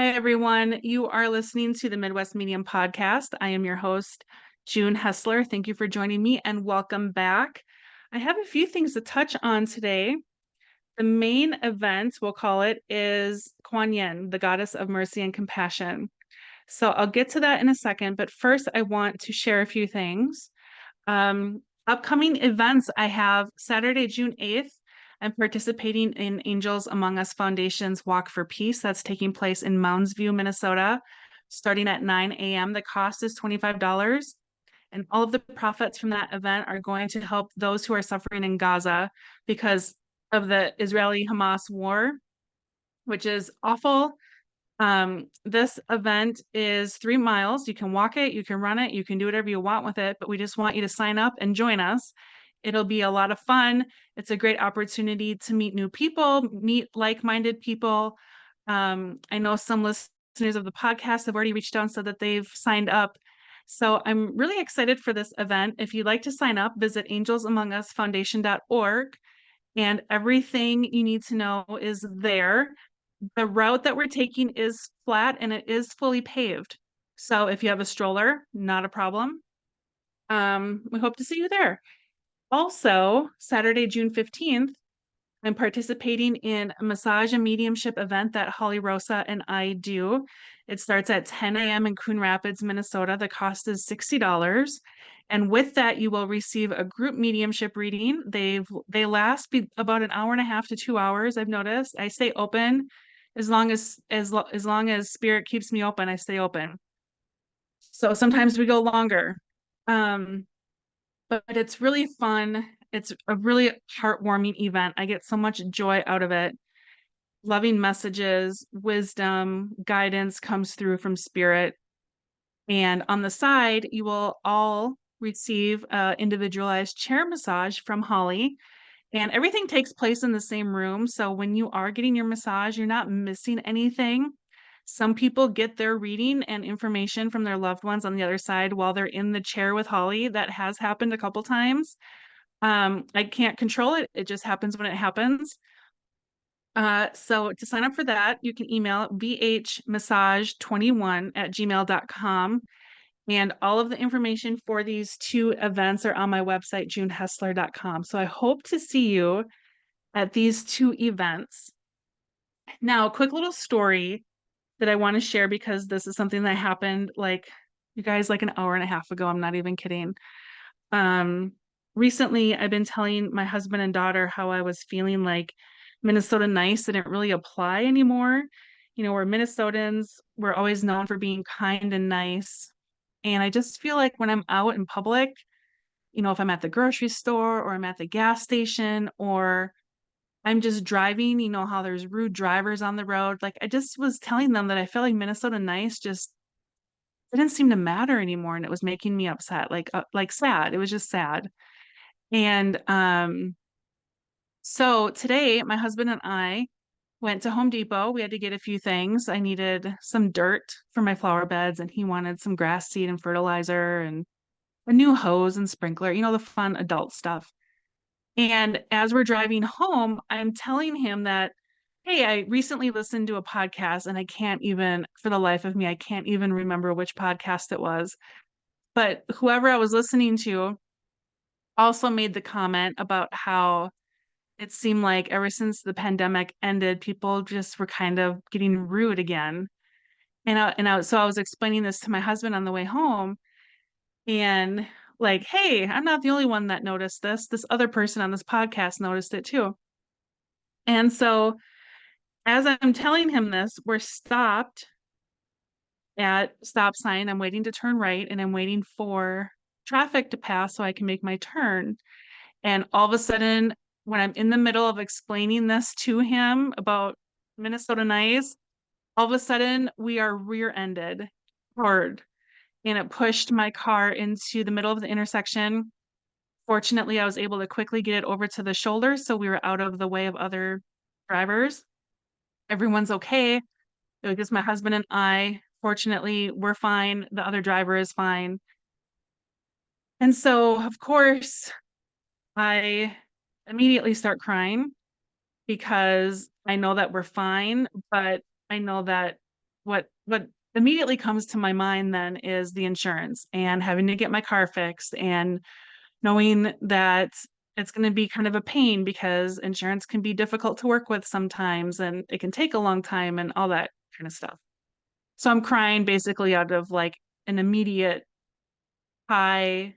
Hi, everyone. You are listening to the Midwest Medium Podcast. I am your host, June Hessler. Thank you for joining me and welcome back. I have a few things to touch on today. The main event, we'll call it, is Kuan Yin, the Goddess of Mercy and Compassion. So I'll get to that in a second, but first I want to share a few things. Upcoming events, I have Saturday, June 8th. I'm participating in Angels Among Us Foundation's Walk for Peace. That's taking place in Mounds View, Minnesota, starting at 9 a.m. The cost is $25. And all of the profits from that event are going to help those who are suffering in Gaza because of the Israeli-Hamas war, which is awful. This event is 3 miles. You can walk it, you can run it, you can do whatever you want with it, but we just want you to sign up and join us. It'll be a lot of fun. It's a great opportunity to meet new people, meet like-minded people. I know some listeners of the podcast have already reached out and said that they've signed up. So I'm really excited for this event. If you'd like to sign up, visit angelsamongus.foundation.org, and everything you need to know is there. The route that we're taking is flat and it is fully paved. So if you have a stroller, not a problem. We hope to see you there. Also, Saturday, June 15th, I'm participating in a massage and mediumship event that Holly Rosa and I do. It starts at 10 a.m. in Coon Rapids, Minnesota. The cost is $60. And with that, you will receive a group mediumship reading. They last about an hour and a half to 2 hours, I've noticed. I stay open as long as spirit keeps me open, I stay open. So sometimes we go longer. But it's really fun. It's a really heartwarming event. I get so much joy out of it. Loving messages, wisdom, guidance comes through from spirit. And on the side, you will all receive an individualized chair massage from Holly. And everything takes place in the same room. So when you are getting your massage, you're not missing anything. Some people get their reading and information from their loved ones on the other side while they're in the chair with Holly. That has happened a couple times. I can't control it. It just happens when it happens. So to sign up for that, you can email bhmassage21@gmail.com. And all of the information for these two events are on my website, junehessler.com. So I hope to see you at these two events. Now, a quick little story that I want to share because this is something that happened you guys, like an hour and a half ago. I'm not even kidding. Recently, I've been telling my husband and daughter how I was feeling like Minnesota nice didn't really apply anymore. You know, we're Minnesotans, we're always known for being kind and nice. And I just feel like when I'm out in public, you know, if I'm at the grocery store or I'm at the gas station or I'm just driving, you know, how there's rude drivers on the road. Like I just was telling them that I felt like Minnesota nice just didn't seem to matter anymore. And it was making me upset, like sad. It was just sad. And so today, my husband and I went to Home Depot. We had to get a few things. I needed some dirt for my flower beds, and he wanted some grass seed and fertilizer and a new hose and sprinkler, you know, the fun adult stuff. And as we're driving home, I'm telling him that, hey, I recently listened to a podcast and I can't even, for the life of me, I can't even remember which podcast it was. But whoever I was listening to also made the comment about how it seemed like ever since the pandemic ended, people just were kind of getting rude again. So I was explaining this to my husband on the way home and like, hey, I'm not the only one that noticed this. This other person on this podcast noticed it too. And so as I'm telling him this, we're stopped at stop sign. I'm waiting to turn right and I'm waiting for traffic to pass so I can make my turn. And all of a sudden, when I'm in the middle of explaining this to him about Minnesota nice, all of a sudden we are rear-ended hard and it pushed my car into the middle of the intersection. Fortunately, I was able to quickly get it over to the shoulder, so we were out of the way of other drivers. Everyone's okay. It was just my husband and I. Fortunately, we're fine. The other driver is fine. And so, of course, I immediately start crying because I know that we're fine, but I know that what immediately comes to my mind then is the insurance and having to get my car fixed and knowing that it's going to be kind of a pain because insurance can be difficult to work with sometimes and it can take a long time and all that kind of stuff. So I'm crying basically out of like an immediate high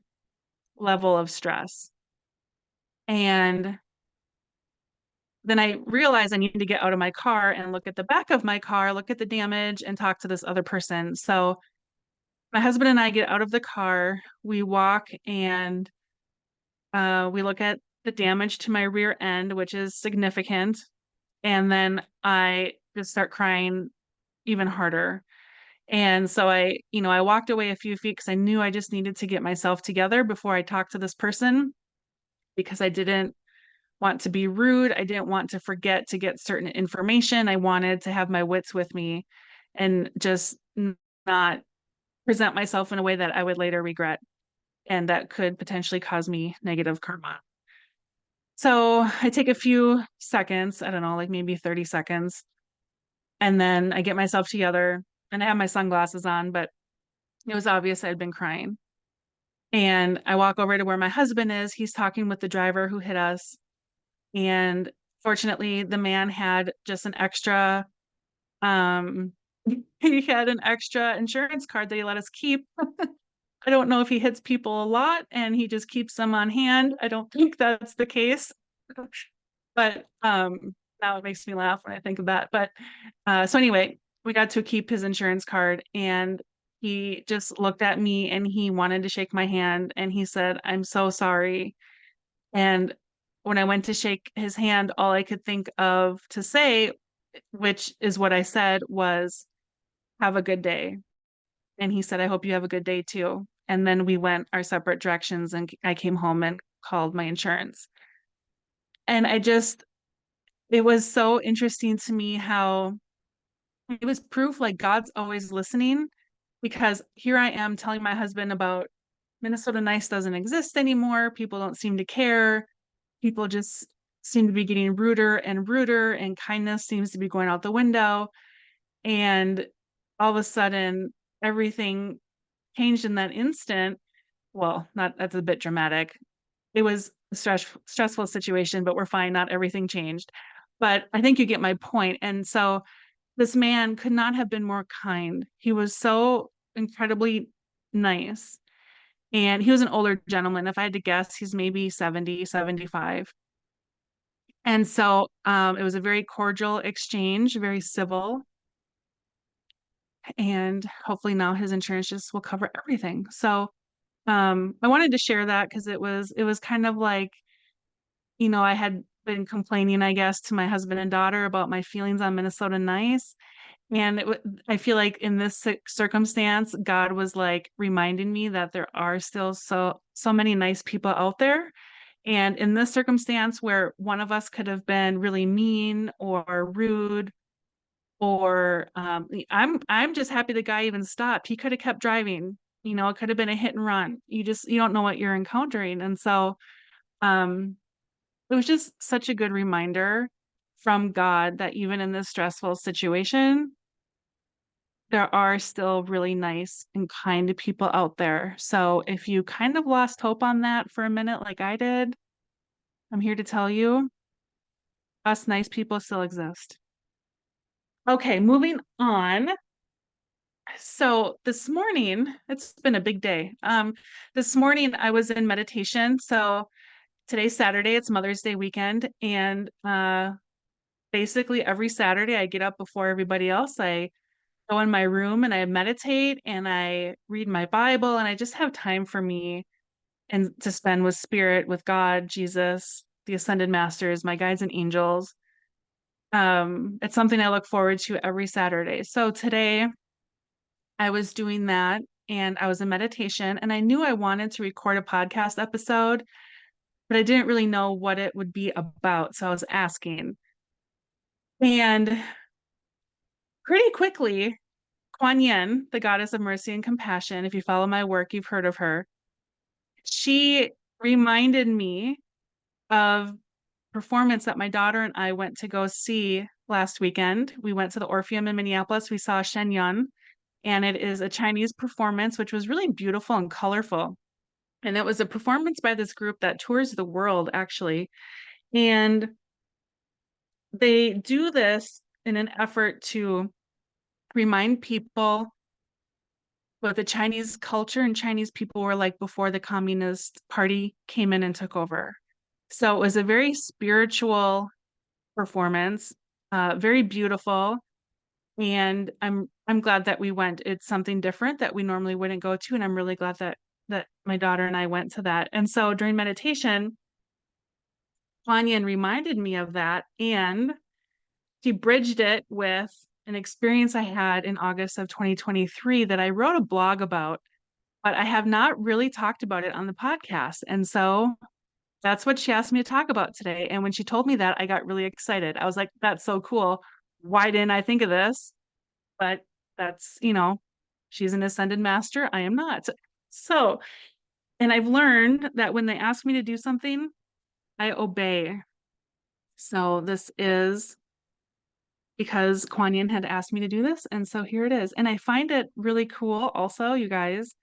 level of stress. And then I realize I need to get out of my car and look at the back of my car, look at the damage, and talk to this other person. So my husband and I get out of the car, we walk and we look at the damage to my rear end, which is significant. And then I just start crying even harder. And so I walked away a few feet because I knew I just needed to get myself together before I talked to this person because I didn't want to be rude. I didn't want to forget to get certain information. I wanted to have my wits with me and just not present myself in a way that I would later regret and that could potentially cause me negative karma. So I take a few seconds, I don't know, like maybe 30 seconds, and then I get myself together and I have my sunglasses on, but it was obvious I'd been crying. And I walk over to where my husband is. He's talking with the driver who hit us. And fortunately, the man had just an extra, um, he had an extra insurance card that he let us keep. I don't know if he hits people a lot and he just keeps them on hand. I don't think that's the case. But now it makes me laugh when I think of that. But so anyway, we got to keep his insurance card and he just looked at me and he wanted to shake my hand and he said, "I'm so sorry." And when I went to shake his hand, all I could think of to say, which is what I said, was, "Have a good day." And he said, "I hope you have a good day too." And then we went our separate directions and I came home and called my insurance. And it was so interesting to me how it was proof like God's always listening because here I am telling my husband about Minnesota Nice doesn't exist anymore. People don't seem to care. People just seem to be getting ruder and ruder, and kindness seems to be going out the window. And all of a sudden, everything changed in that instant. Well, not that's a bit dramatic. It was a stressful situation, but we're fine. Not everything changed. But I think you get my point. And so this man could not have been more kind. He was so incredibly nice. And he was an older gentleman. If I had to guess, he's maybe 70, 75. And so it was a very cordial exchange, very civil. And hopefully now his insurance just will cover everything. So I wanted to share that because it was kind of like, I had been complaining, I guess, to my husband and daughter about my feelings on Minnesota Nice. And I feel like in this circumstance, God was like reminding me that there are still so many nice people out there. And in this circumstance where one of us could have been really mean or rude, or I'm just happy the guy even stopped. He could have kept driving. It could have been a hit and run. You don't know what you're encountering. And so um, it was just such a good reminder from God that even in this stressful situation, there are still really nice and kind people out there. So if you kind of lost hope on that for a minute, like I did, I'm here to tell you, us nice people still exist. Okay, moving on. So this morning, it's been a big day. This morning I was in meditation. So today's Saturday, it's Mother's Day weekend, and basically every Saturday I get up before everybody else. I go in my room and I meditate and I read my Bible and I just have time for me and to spend with spirit, with God, Jesus, the ascended masters, my guides and angels. It's something I look forward to every Saturday. So today I was doing that and I was in meditation and I knew I wanted to record a podcast episode, but I didn't really know what it would be about. So I was asking. And pretty quickly, Kuan Yin, the goddess of mercy and compassion, if you follow my work, you've heard of her. She reminded me of performance that my daughter and I went to go see last weekend. We went to the Orpheum in Minneapolis. We saw Shen Yun, and it is a Chinese performance, which was really beautiful and colorful. And it was a performance by this group that tours the world, actually. And they do this in an effort to remind people what the Chinese culture and Chinese people were like before the Communist Party came in and took over. So it was a very spiritual performance, very beautiful, and I'm glad that we went. It's something different that we normally wouldn't go to, and I'm really glad that my daughter and I went to that. And so during meditation, Kuan Yin reminded me of that, and she bridged it with an experience I had in August of 2023 that I wrote a blog about, but I have not really talked about it on the podcast. And so that's what she asked me to talk about today. And when she told me that, I got really excited. I was like, that's so cool. Why didn't I think of this? But that's, she's an ascended master. I am not. So, and I've learned that when they ask me to do something, I obey. So this is because Kuan Yin had asked me to do this. And so here it is. And I find it really cool also, you guys,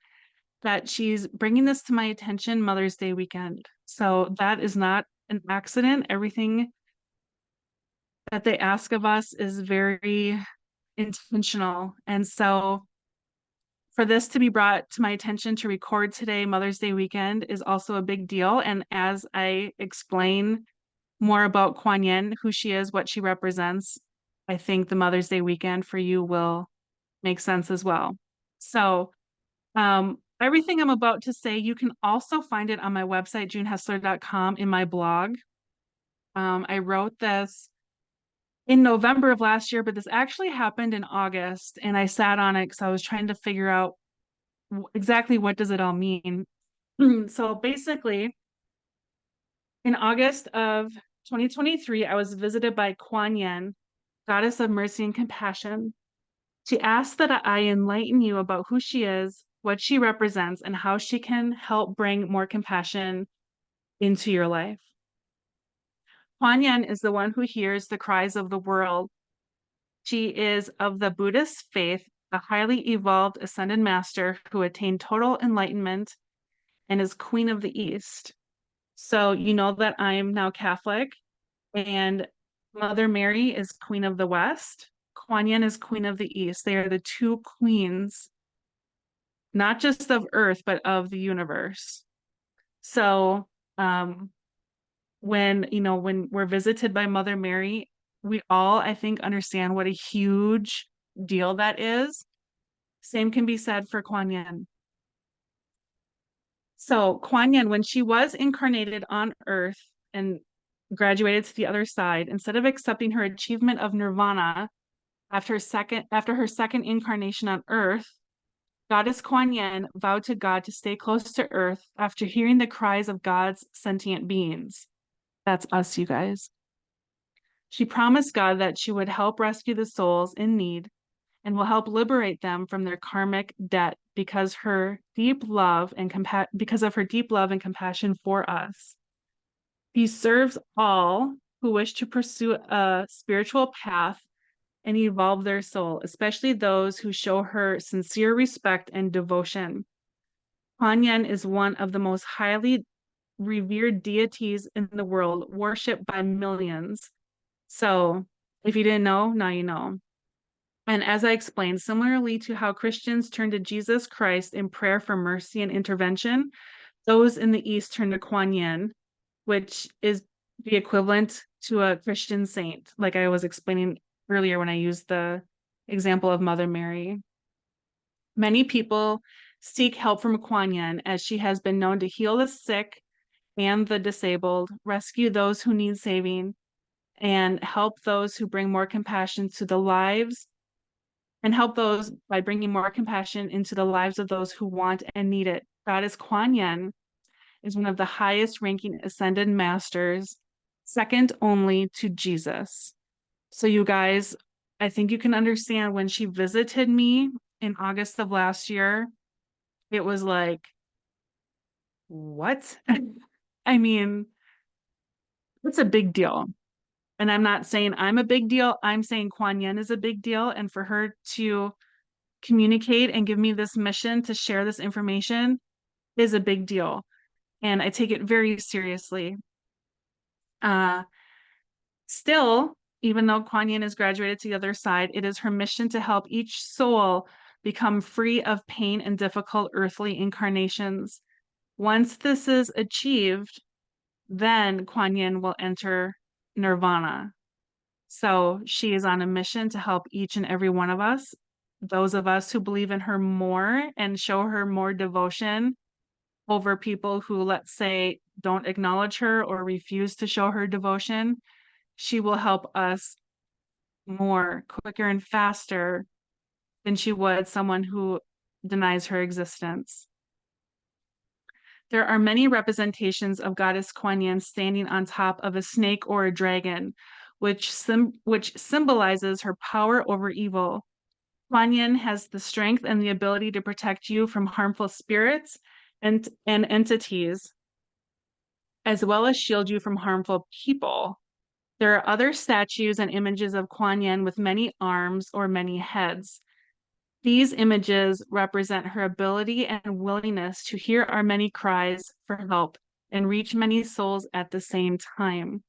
that she's bringing this to my attention Mother's Day weekend. So that is not an accident. Everything that they ask of us is very intentional. And so for this to be brought to my attention to record today, Mother's Day weekend, is also a big deal. And as I explain more about Kuan Yin, who she is, what she represents, I think the Mother's Day weekend for you will make sense as well. So everything I'm about to say, you can also find it on my website, junehessler.com, in my blog. I wrote this in November of last year, but this actually happened in August, and I sat on it because I was trying to figure out exactly what does it all mean. So basically, in August of 2023, I was visited by Kuan Yin, Goddess of Mercy and Compassion. She asked that I enlighten you about who she is, what she represents, and how she can help bring more compassion into your life. Kuan Yin is the one who hears the cries of the world. She is of the Buddhist faith, a highly evolved ascended master who attained total enlightenment and is Queen of the East. So you know that I'm now Catholic, and Mother Mary is Queen of the West. Kuan Yin is Queen of the East. They are the two queens, not just of Earth, but of the universe. So when we're visited by Mother Mary, we all, I think, understand what a huge deal that is. Same can be said for Kuan Yin. So Kuan Yin, when she was incarnated on Earth and graduated to the other side, instead of accepting her achievement of nirvana after her second incarnation on Earth, Goddess Kuan Yin vowed to God to stay close to Earth after hearing the cries of God's sentient beings. That's us, you guys. She promised God that she would help rescue the souls in need and will help liberate them from their karmic debt because of her deep love and compassion for us. He serves all who wish to pursue a spiritual path and evolve their soul, especially those who show her sincere respect and devotion. Kuan Yin is one of the most highly revered deities in the world, worshipped by millions. So if you didn't know, now you know. And as I explained, similarly to how Christians turn to Jesus Christ in prayer for mercy and intervention, those in the East turn to Kuan Yin, which is the equivalent to a Christian saint, like I was explaining earlier when I used the example of Mother Mary. Many people seek help from Kuan Yin, as she has been known to heal the sick and the disabled, rescue those who need saving, and help those who bring more compassion to the lives, and help those by bringing more compassion into the lives of those who want and need it. Goddess Kuan Yin is one of the highest ranking ascended masters, second only to Jesus. So you guys, I think you can understand when she visited me in August of last year, it was like, what? I mean, it's a big deal. And I'm not saying I'm a big deal. I'm saying Kuan Yin is a big deal. And for her to communicate and give me this mission to share this information is a big deal. And I take it very seriously. Uh, Still, even though Kuan Yin has graduated to the other side, it is her mission to help each soul become free of pain and difficult earthly incarnations. Once this is achieved, then Kuan Yin will enter nirvana. So she is on a mission to help each and every one of us, those of us who believe in her more and show her more devotion over people who, let's say, don't acknowledge her or refuse to show her devotion. She will help us more, quicker, and faster than she would someone who denies her existence. There are many representations of Goddess Kuan Yin standing on top of a snake or a dragon, which symbolizes her power over evil. Kuan Yin has the strength and the ability to protect you from harmful spirits and entities, as well as shield you from harmful people. There are other statues and images of Kuan Yin with many arms or many heads. These images represent her ability and willingness to hear our many cries for help and reach many souls at the same time.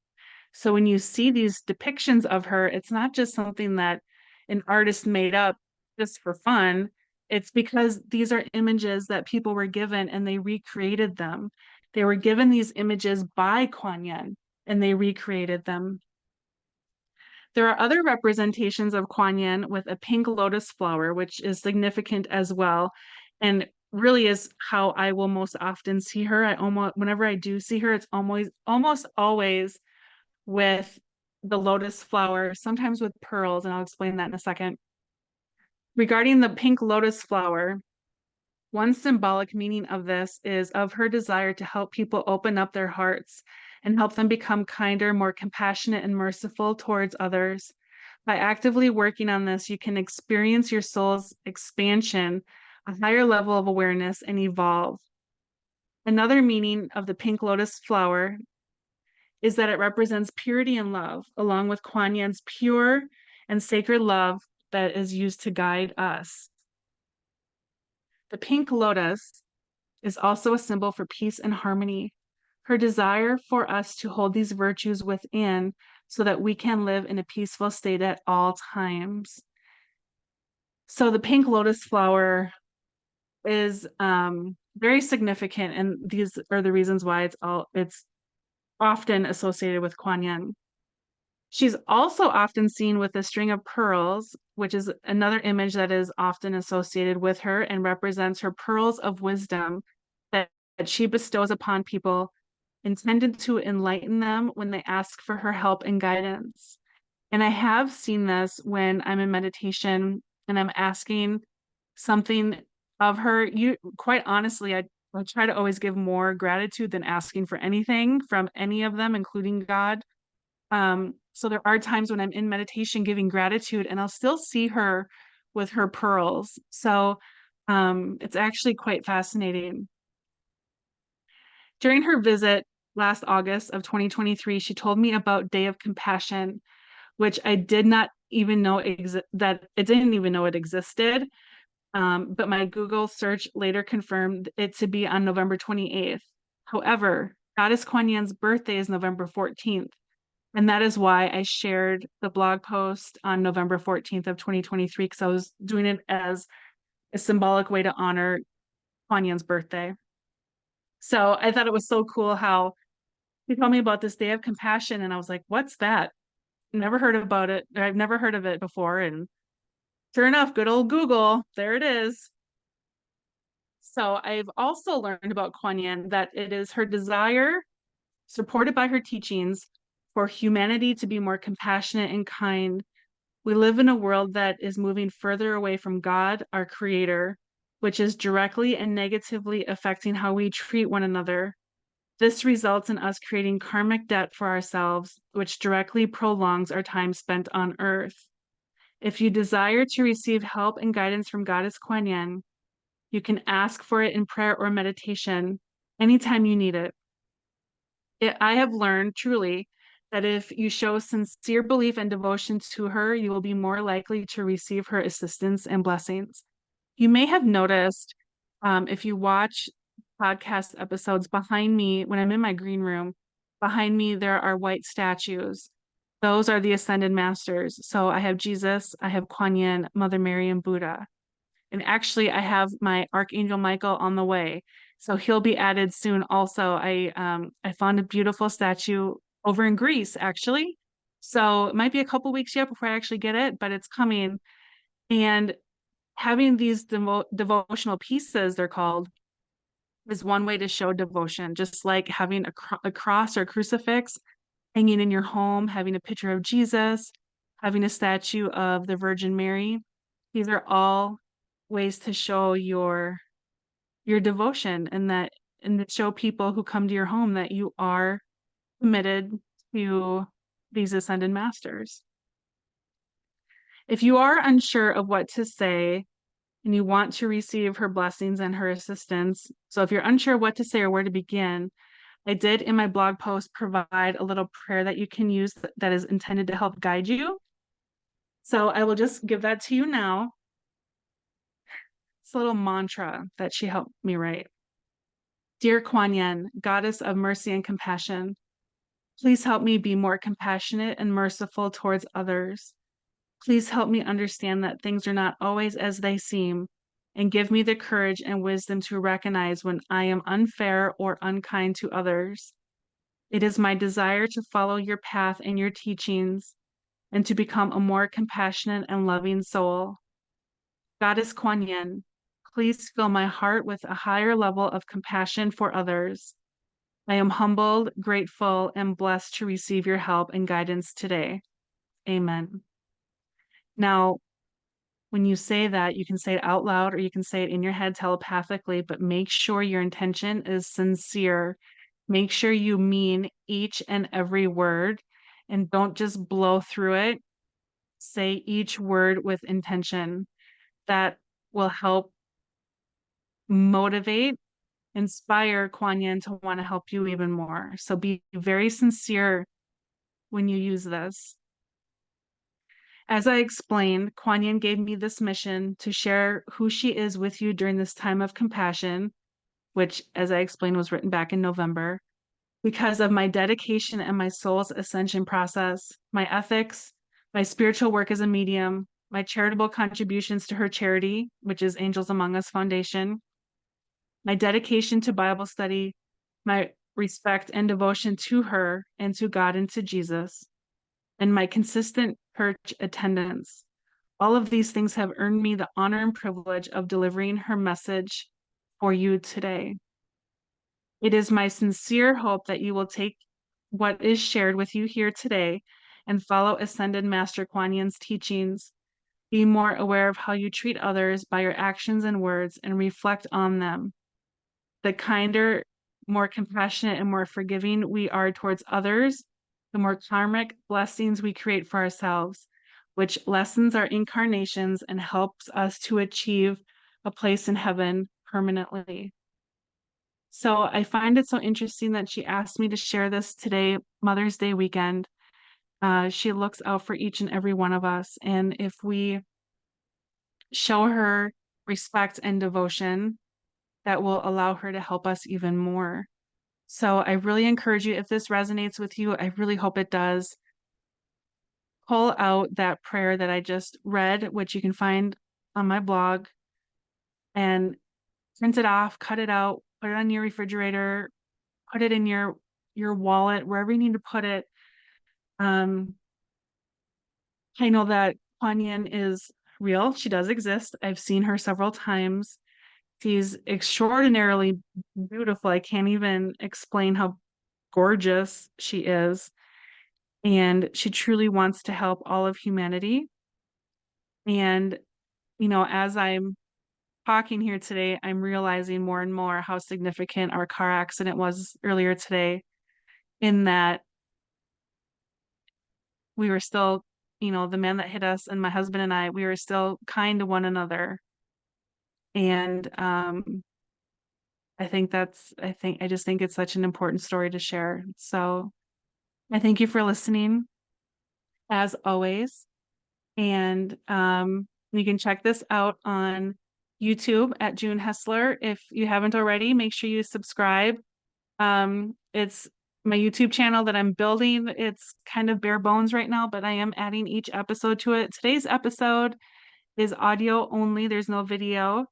So when you see these depictions of her, it's not just something that an artist made up just for fun. It's because these are images that people were given and they recreated them. They were given these images by Kuan Yin and they recreated them. There are other representations of Kuan Yin with a pink lotus flower, which is significant as well, and really is how I will most often see her. Whenever I do see her, it's almost always with the lotus flower, sometimes with pearls, and I'll explain that in a second. Regarding the pink lotus flower, one symbolic meaning of this is of her desire to help people open up their hearts and help them become kinder, more compassionate, and merciful towards others. By actively working on this, you can experience your soul's expansion, a higher level of awareness, and evolve. Another meaning of the pink lotus flower is that it represents purity and love, along with Kuan Yin's pure and sacred love that is used to guide us. The pink lotus is also a symbol for peace and harmony. Her desire for us to hold these virtues within so that we can live in a peaceful state at all times. So the pink lotus flower is very significant, and these are the reasons why it's often associated with Kuan Yin. She's also often seen with a string of pearls, which is another image that is often associated with her and represents her pearls of wisdom that she bestows upon people, intended to enlighten them when they ask for her help and guidance. And I have seen this when I'm in meditation and I'm asking something of her. Quite honestly, I try to always give more gratitude than asking for anything from any of them, including God. So there are times when I'm in meditation giving gratitude and I'll still see her with her pearls. So it's actually quite fascinating. During her visit last August of 2023, she told me about Day of Compassion, which I did not even know that it didn't even know it existed. But my Google search later confirmed it to be on November 28th. However, Goddess Kuan Yin's birthday is November 14th. And that is why I shared the blog post on November 14th of 2023, because I was doing it as a symbolic way to honor Kuan Yin's birthday. So I thought it was so cool how he told me about this Day of Compassion, and I was like, what's that? Never heard about it. I've never heard of it before. And sure enough, good old Google, there it is. So I've also learned about Kuan Yin that it is her desire, supported by her teachings, for humanity to be more compassionate and kind. We live in a world that is moving further away from God, our creator, which is directly and negatively affecting how we treat one another. This results in us creating karmic debt for ourselves, which directly prolongs our time spent on earth. If you desire to receive help and guidance from Goddess Kuan Yin, you can ask for it in prayer or meditation anytime you need it. I have learned truly that if you show sincere belief and devotion to her, you will be more likely to receive her assistance and blessings. You may have noticed if you watch podcast episodes behind me, when I'm in my green room, behind me, there are white statues. Those are the ascended masters. So I have Jesus, I have Kuan Yin, Mother Mary, and Buddha. And actually, I have my Archangel Michael on the way. So he'll be added soon also. I found a beautiful statue over in Greece, actually. So it might be a couple weeks yet before I actually get it, but it's coming. And having these devotional pieces, they're called, is one way to show devotion, just like having a cross or a crucifix hanging in your home, having a picture of Jesus, having a statue of the Virgin Mary. These are all ways to show your devotion and to show people who come to your home that you are committed to these ascended masters. If you are unsure of what to say and you want to receive her blessings and her assistance, so if you're unsure what to say or where to begin, I did in my blog post provide a little prayer that you can use that is intended to help guide you. So I will just give that to you now. It's a little mantra that she helped me write. Dear Kuan Yin, Goddess of mercy and compassion, please help me be more compassionate and merciful towards others. Please help me understand that things are not always as they seem, and give me the courage and wisdom to recognize when I am unfair or unkind to others. It is my desire to follow your path and your teachings and to become a more compassionate and loving soul. Goddess Kuan Yin, please fill my heart with a higher level of compassion for others. I am humbled, grateful, and blessed to receive your help and guidance today. Amen. Now, when you say that, you can say it out loud or you can say it in your head telepathically, but make sure your intention is sincere. Make sure you mean each and every word and don't just blow through it. Say each word with intention. That will help motivate, inspire Kuan Yin to want to help you even more. So be very sincere when you use this. As I explained, Kuan Yin gave me this mission to share who she is with you during this time of compassion, which, as I explained, was written back in November, because of my dedication and my soul's ascension process, my ethics, my spiritual work as a medium, my charitable contributions to her charity, which is Angels Among Us Foundation, my dedication to Bible study, my respect and devotion to her and to God and to Jesus, and my consistent church attendance. All of these things have earned me the honor and privilege of delivering her message for you today. It is my sincere hope that you will take what is shared with you here today and follow Ascended Master Kuan Yin's teachings. Be more aware of how you treat others by your actions and words and reflect on them. The kinder, more compassionate, and more forgiving we are towards others, the more karmic blessings we create for ourselves, which lessens our incarnations and helps us to achieve a place in heaven permanently. So I find it so interesting that she asked me to share this today, Mother's Day weekend. She looks out for each and every one of us. And if we show her respect and devotion, that will allow her to help us even more. So I really encourage you, if this resonates with you, I really hope it does. Pull out that prayer that I just read, which you can find on my blog, and print it off, cut it out, put it on your refrigerator, put it in your wallet, wherever you need to put it. I know that Kuan Yin is real. She does exist. I've seen her several times. She's extraordinarily beautiful. I can't even explain how gorgeous she is. And she truly wants to help all of humanity. And, as I'm talking here today, I'm realizing more and more how significant our car accident was earlier today, in that we were still, the man that hit us and my husband and I, we were still kind to one another. And I just think it's such an important story to share. So I thank you for listening as always. And you can check this out on YouTube at June Hessler. If you haven't already, make sure you subscribe. It's my YouTube channel that I'm building. It's kind of bare bones right now, but I am adding each episode to it. Today's episode is audio only. There's no video.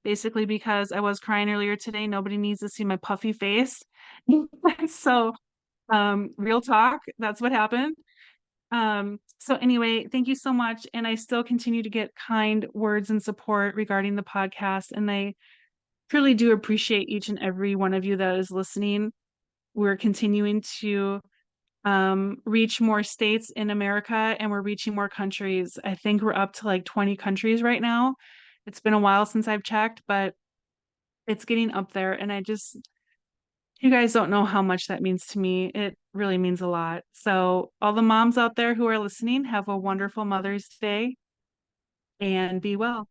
Basically because I was crying earlier today. Nobody needs to see my puffy face. So, real talk, that's what happened. So anyway, thank you so much. And I still continue to get kind words and support regarding the podcast. And I truly do appreciate each and every one of you that is listening. We're continuing to reach more states in America, and we're reaching more countries. I think we're up to like 20 countries right now. It's been a while since I've checked, but it's getting up there. And you guys don't know how much that means to me. It really means a lot. So, all the moms out there who are listening, have a wonderful Mother's Day and be well.